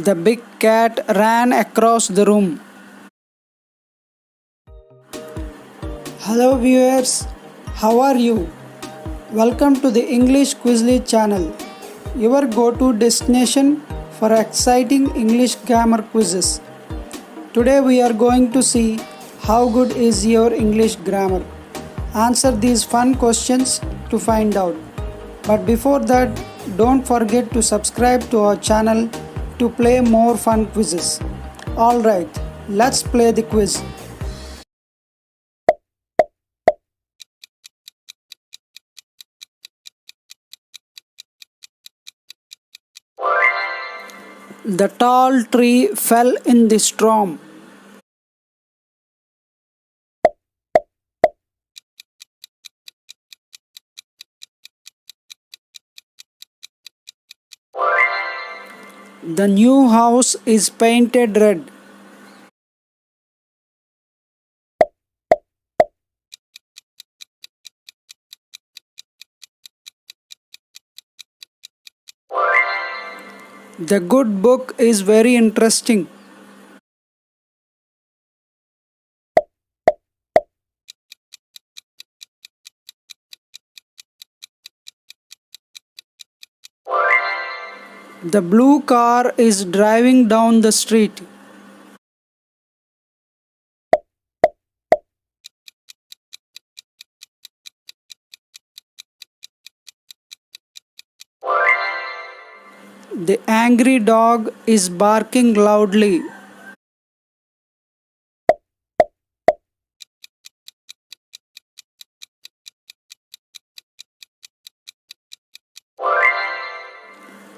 The big cat ran across the room. Hello viewers, how are you? Welcome to the English Quizly channel, your go-to destination for exciting English grammar quizzes. Today we are going to see how good is your English grammar. Answer these fun questions to find out. But before that, don't forget to subscribe to our channel to play more fun quizzes. Alright, let's play the quiz. The tall tree fell in the storm. The new house is painted red. The good book is very interesting. The blue car is driving down the street. The angry dog is barking loudly.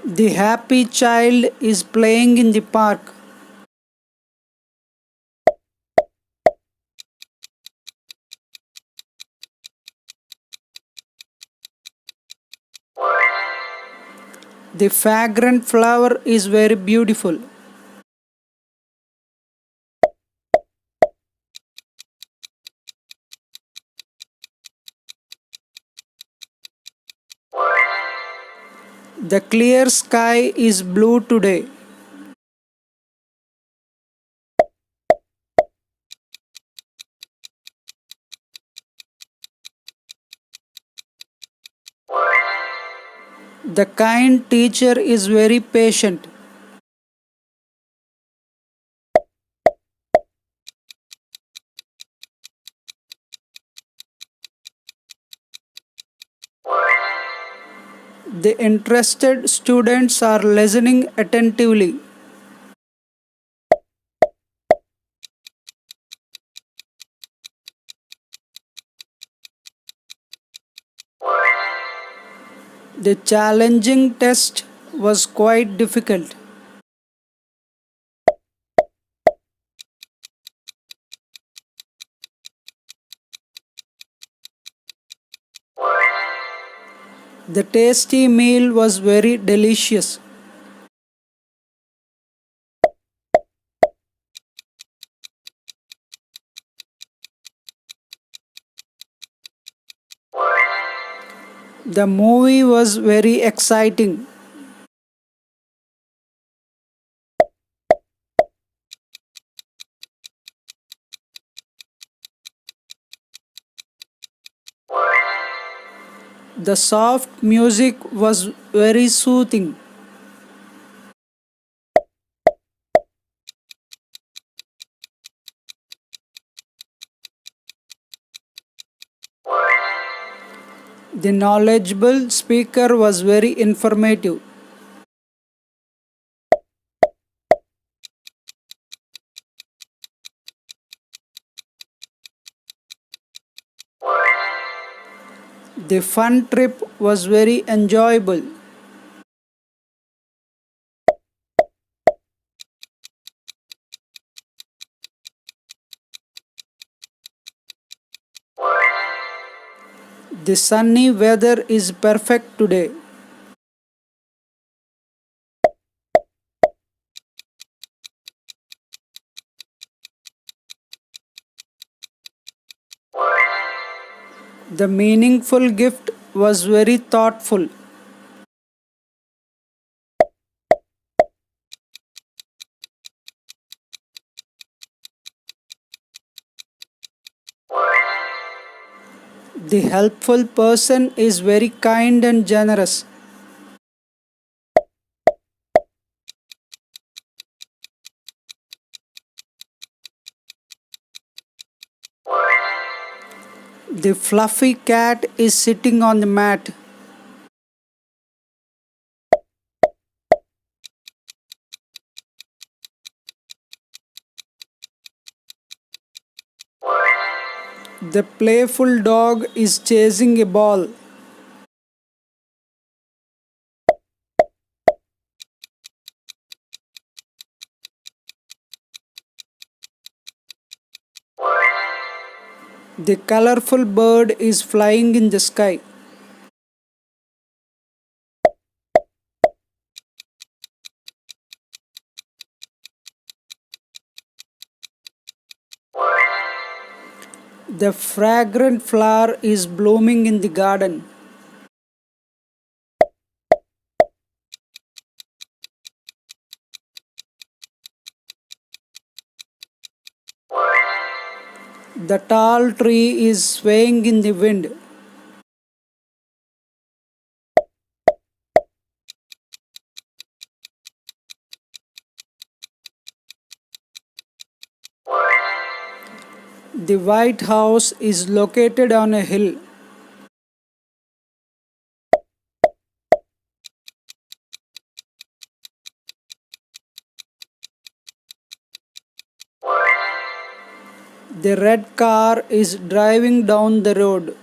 The happy child is playing in the park. The fragrant flower is very beautiful. The clear sky is blue today. The kind teacher is very patient. The interested students are listening attentively. The challenging test was quite difficult. The tasty meal was very delicious. The movie was very exciting. The soft music was very soothing. The knowledgeable speaker was very informative. The fun trip was very enjoyable. The sunny weather is perfect today. The meaningful gift was very thoughtful. The helpful person is very kind and generous. The fluffy cat is sitting on the mat. The playful dog is chasing a ball. The colorful bird is flying in the sky. The fragrant flower is blooming in the garden. The tall tree is swaying in the wind. The White House is located on a hill. The red car is driving down the road.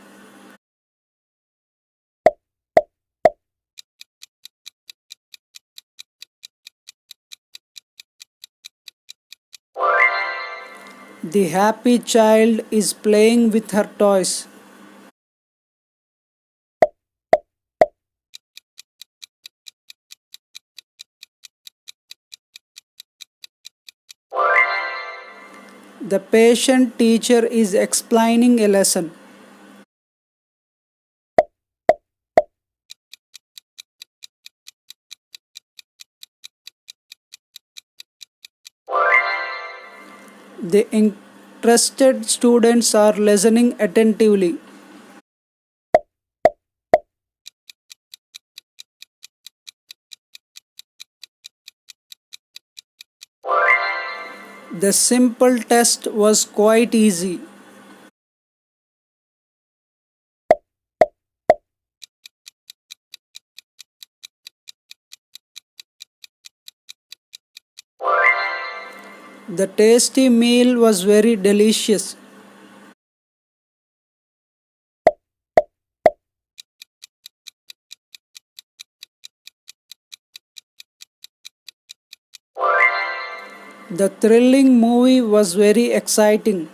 The happy child is playing with her toys. The patient teacher is explaining a lesson. The interested students are listening attentively. The simple test was quite easy. The tasty meal was very delicious. The thrilling movie was very exciting.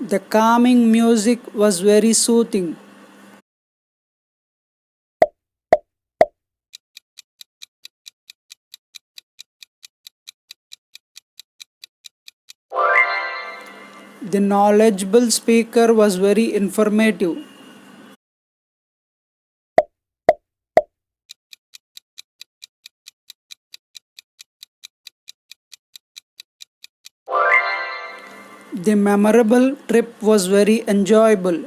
The calming music was very soothing. The knowledgeable speaker was very informative. The memorable trip was very enjoyable.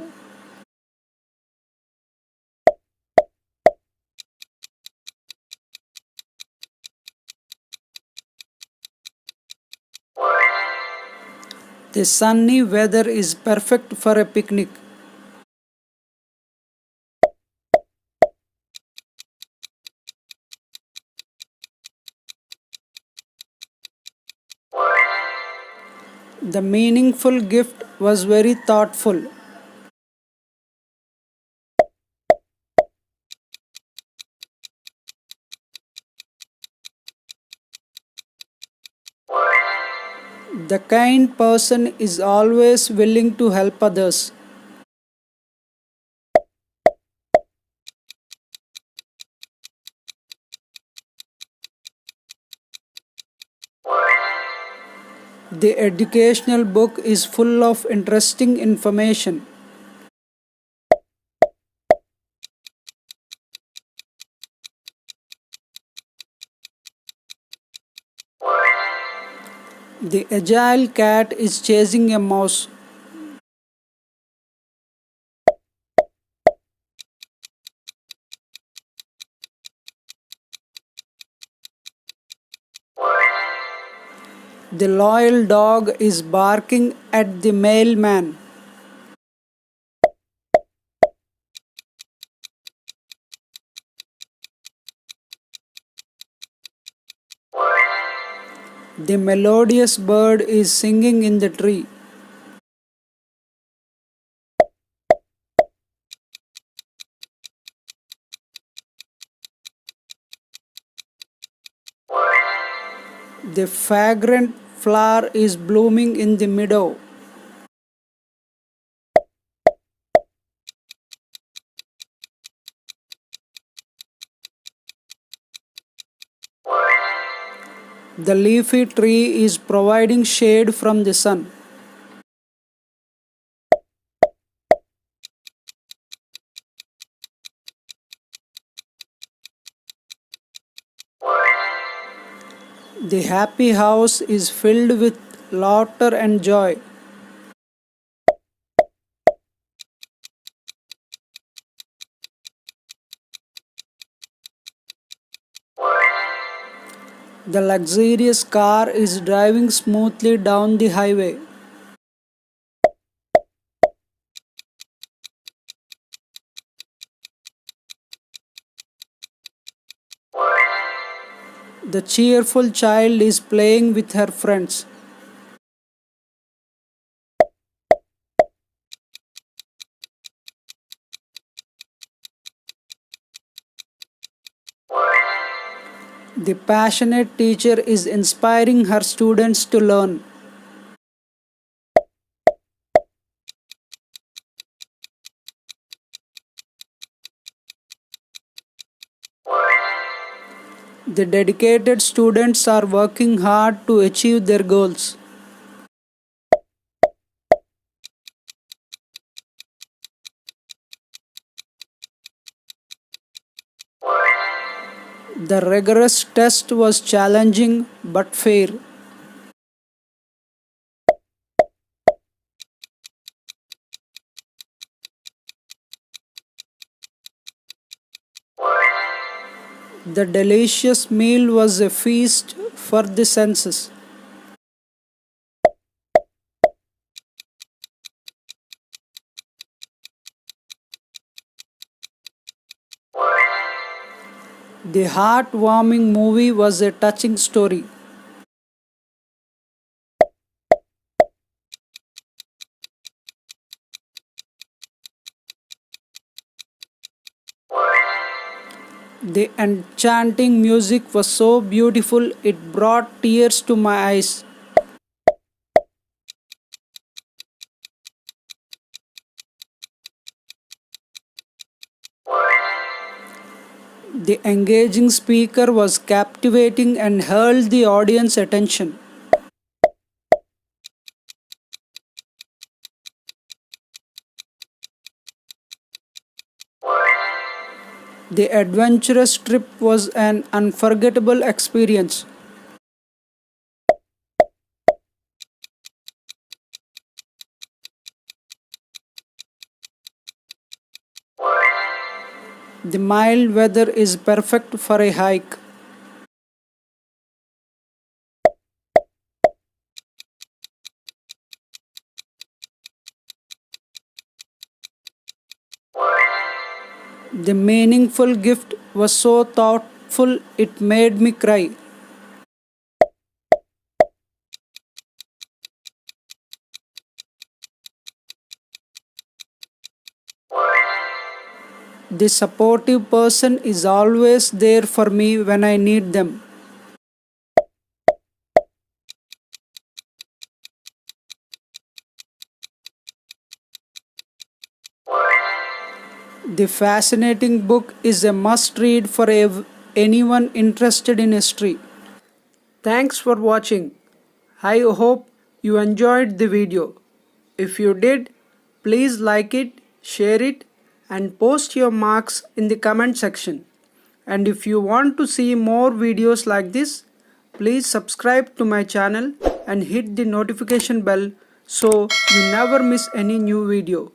The sunny weather is perfect for a picnic. The meaningful gift was very thoughtful. The kind person is always willing to help others. The educational book is full of interesting information. The agile cat is chasing a mouse. The loyal dog is barking at the mailman. The melodious bird is singing in the tree. The fragrant flower is blooming in the meadow. The leafy tree is providing shade from the sun. The happy house is filled with laughter and joy. The luxurious car is driving smoothly down the highway. The cheerful child is playing with her friends. The passionate teacher is inspiring her students to learn. The dedicated students are working hard to achieve their goals. The rigorous test was challenging but fair. The delicious meal was a feast for the senses. The heartwarming movie was a touching story. The enchanting music was so beautiful it brought tears to my eyes. The engaging speaker was captivating and held the audience's attention. The adventurous trip was an unforgettable experience. The mild weather is perfect for a hike. The meaningful gift was so thoughtful it made me cry. The supportive person is always there for me when I need them. The fascinating book is a must read for anyone interested in history. Thanks for watching. I hope you enjoyed the video. If you did, please like it, share it, and post your marks in the comment section. And if you want to see more videos like this, please subscribe to my channel and hit the notification bell so you never miss any new video.